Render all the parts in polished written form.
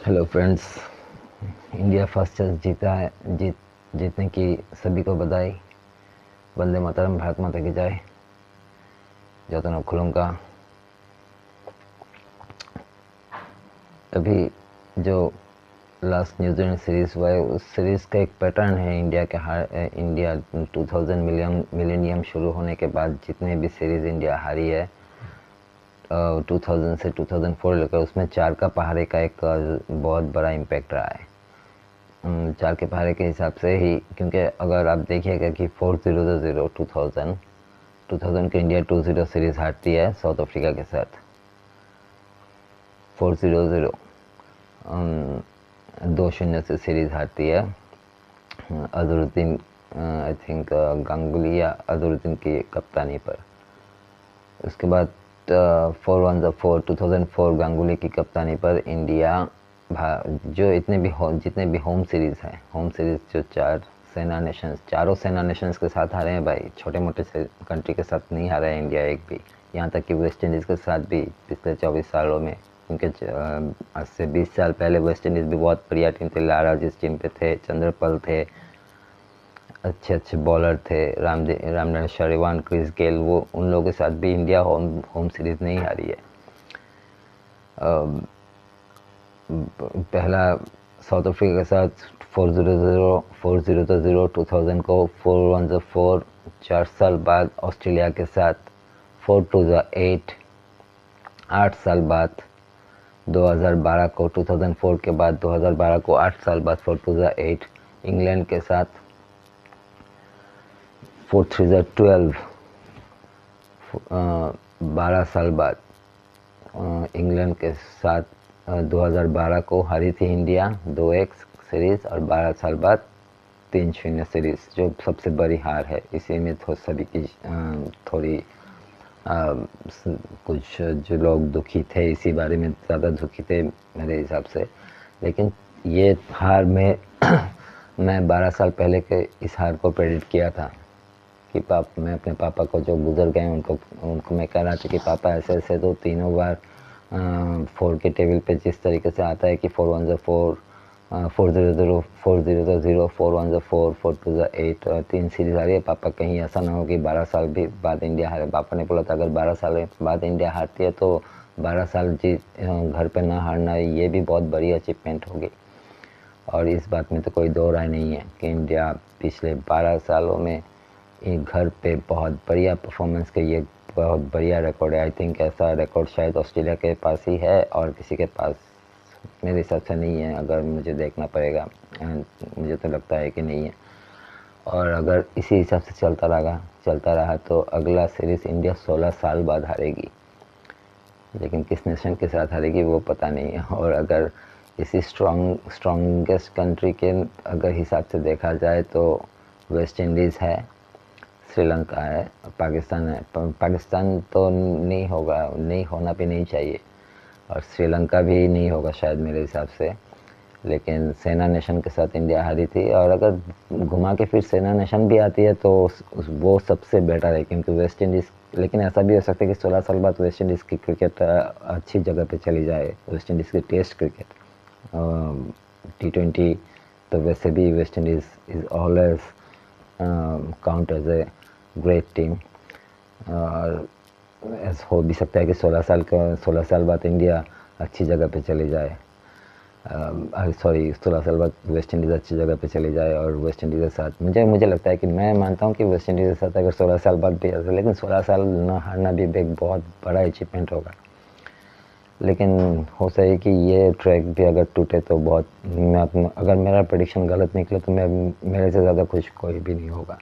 Hello friends. India first test जीता है। जीतने की सभी को बधाई। वंदे मातरम, भारत माता की जय। जतन खुलूंगा। अभी जो लास्ट न्यूजीलैंड सीरीज हुआ है उस सीरीज का एक पैटर्न है। इंडिया 2000 मिलेनियम शुरू होने के बाद जितने भी सीरीज इंडिया हारी है 2000 से 2004 लेकर, उसमें चार का पहाड़े का एक बहुत बड़ा इम्पैक्ट रहा है। चार के पहाड़े के हिसाब से ही, क्योंकि अगर आप देखिएगा कि 4-0 2000 के इंडिया 2-0 सीरीज हारती है साउथ अफ्रीका के साथ। 4-0 2-0 से सीरीज हारती है अजहरुद्दीन, आई थिंक गांगुली या अजहरुद्दीन की कप्तानी पर। उसके बाद 4-1 2004 गांगुली की कप्तानी पर इंडिया जो जितने भी होम सीरीज़ हैं, होम सीरीज़ जो चारों सेना नेशंस के साथ हारे हैं भाई। छोटे मोटे कंट्री के साथ नहीं हारा है इंडिया एक भी। यहाँ तक कि वेस्ट इंडीज़ के साथ भी पिछले 24 सालों में, क्योंकि आज से 20 साल पहले वेस्ट इंडीज़ भी बहुत बढ़िया टीम थी। लारा जिस टीम पे थे, चंद्रपल थे, अच्छे अच्छे बॉलर थे, रामनारायण शरीवान, क्रिस गेल, वो उन लोगों के साथ भी इंडिया होम सीरीज़ नहीं हारी है। पहला साउथ अफ्रीका के साथ 4-0 2000 को, 4-1 4 साल बाद ऑस्ट्रेलिया के साथ 4-8 8 साल बाद 2012 को, 2004 के बाद 2012 को 8 साल बाद 4-8 इंग्लैंड के साथ 4-12 12 साल बाद इंग्लैंड के साथ 2012 को हारी थी इंडिया 2-1 सीरीज़, और 12 साल बाद 3-0 सीरीज़, जो सबसे बड़ी हार है। इसी में तो सभी की थोड़ी कुछ जो लोग दुखी थे, इसी बारे में ज़्यादा दुखी थे मेरे हिसाब से। लेकिन ये हार में मैं 12 साल पहले के इस हार को प्रेडिक्ट किया था कि मैं अपने पापा को, जो गुजर गए, उनको मैं कह रहा था कि पापा ऐसे ऐसे तो तीनों बार 4 के टेबल पे जिस तरीके से आता है कि 4-1 4 4-0 4-1 4 4-8 3 सीरीज आ रही है। पापा कहीं ऐसा ना हो कि 12 साल भी बाद इंडिया हारे। पापा ने बोला था अगर 12 साल बाद इंडिया हारती है तो 12 साल घर पे ना हारना, ये भी बहुत बड़ी अचीवमेंट होगी। और इस बात में तो कोई दो राय नहीं है कि इंडिया पिछले 12 सालों में एक घर पे बहुत बढ़िया परफॉर्मेंस के, ये बहुत बढ़िया रिकॉर्ड है। आई थिंक ऐसा रिकॉर्ड शायद ऑस्ट्रेलिया के पास ही है और किसी के पास मेरे हिसाब से नहीं है। अगर मुझे देखना पड़ेगा, मुझे तो लगता है कि नहीं है। और अगर इसी हिसाब से चलता रहा तो अगला सीरीज़ इंडिया 16 साल बाद हारेगी, लेकिन किस नेशन के साथ हारेगी वो पता नहीं है। और अगर इसी स्ट्रॉन्गेस्ट कंट्री के अगर हिसाब से देखा जाए तो वेस्ट इंडीज़ है, श्रीलंका है, पाकिस्तान है। पाकिस्तान तो नहीं होगा, नहीं होना भी नहीं चाहिए, और श्रीलंका भी नहीं होगा शायद मेरे हिसाब से। लेकिन सेना नेशन के साथ इंडिया हारी थी, और अगर घुमा के फिर सेना नेशन भी आती है तो वो सबसे बेटर है, क्योंकि वेस्ट इंडीज़, लेकिन ऐसा भी हो सकता है कि 16 साल बाद वेस्ट इंडीज़ की क्रिकेट अच्छी जगह पे चली जाए। वेस्ट इंडीज़ की टेस्ट क्रिकेट, T20 तो वैसे भी West Indies is always count as a great team. और ऐसा हो भी सकता है कि 16 साल बाद इंडिया अच्छी जगह पे चली जाए। 16 साल बाद वेस्ट इंडीज़ अच्छी जगह पे चली जाए, और वेस्ट इंडीज़ के साथ मुझे लगता है कि मैं मानता हूँ कि वेस्ट इंडीज़ के साथ अगर 16 साल बाद भी, लेकिन 16 साल ना हारना भी एक बहुत बड़ा अचीवमेंट होगा। लेकिन हो सके कि ये ट्रैक भी अगर टूटे तो बहुत, अगर मेरा प्रेडिक्शन गलत निकले तो मेरे से ज़्यादा खुश कोई भी नहीं होगा।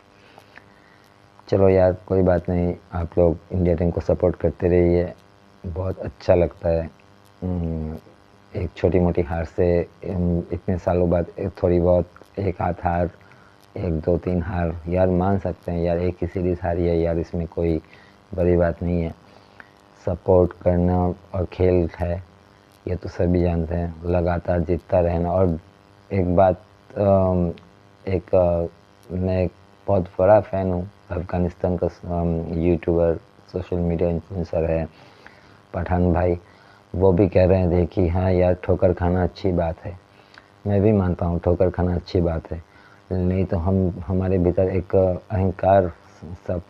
चलो यार, कोई बात नहीं, आप लोग इंडिया टीम को सपोर्ट करते रहिए, बहुत अच्छा लगता है। एक छोटी मोटी हार से इतने सालों बाद थोड़ी बहुत एक आध हार, 1-2-3 हार यार मान सकते हैं यार। एक ही सीरीज़ हारी है यार, इसमें कोई बड़ी बात नहीं है। सपोर्ट करना और खेल है, ये तो सभी जानते हैं, लगातार जीतता रहना। और एक बात, मैं एक बहुत बड़ा फ़ैन हूँ अफ़गानिस्तान का। यूट्यूबर, सोशल मीडिया इन्फ्लुएंसर है पठान भाई। वो भी कह रहे थे कि हाँ यार ठोकर खाना अच्छी बात है। मैं भी मानता हूँ ठोकर खाना अच्छी बात है, नहीं तो हमारे भीतर एक अहंकार सब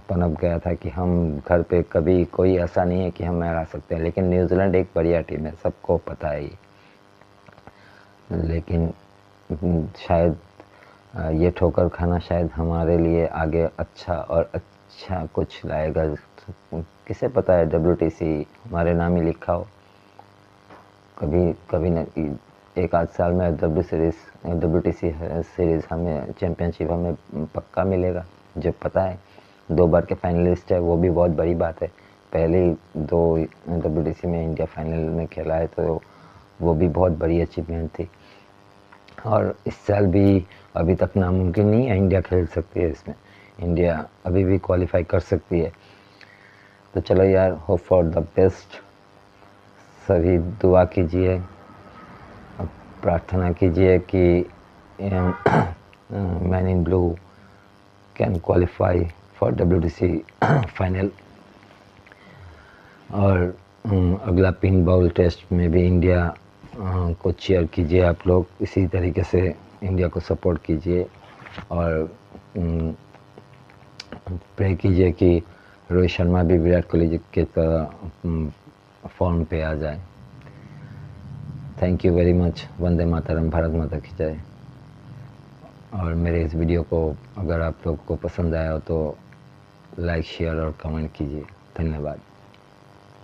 पनप गया था कि हम घर पे कभी कोई ऐसा नहीं है कि हम हरा सकते हैं। लेकिन न्यूजीलैंड एक बढ़िया टीम है, सबको पता है ये। लेकिन शायद ये ठोकर खाना शायद हमारे लिए आगे अच्छा और अच्छा कुछ लाएगा। किसे पता है WTC हमारे नाम ही लिखा हो। कभी कभी न एक आध साल में WTC सीरीज़ हमें, चैम्पियनशिप हमें पक्का मिलेगा। जो पता है 2 बार के फाइनलिस्ट है, वो भी बहुत बड़ी बात है। पहले ही 2 WTC में इंडिया फाइनल में खेला है, तो वो भी बहुत बड़ी अचीवमेंट थी। और इस साल भी अभी तक नामुमकिन नहीं है, इंडिया खेल सकती है इसमें, इंडिया अभी भी क्वालिफाई कर सकती है। तो चलो यार, होप फॉर द बेस्ट। सभी दुआ कीजिए, प्रार्थना कीजिए कि man in blue can qualify for WTC final. और अगला पिन बॉल टेस्ट में भी इंडिया को चीयर कीजिए आप लोग, इसी तरीके से इंडिया को सपोर्ट कीजिए और प्रे कीजिए कि रोहित शर्मा भी विराट कोहली जी की तरह फॉर्म पे आ जाए। Thank you very much. वंदे मातरम, भारत माता की जय। और मेरे इस वीडियो को अगर आप लोग को पसंद आया हो तो लाइक, शेयर और कमेंट कीजिए। धन्यवाद।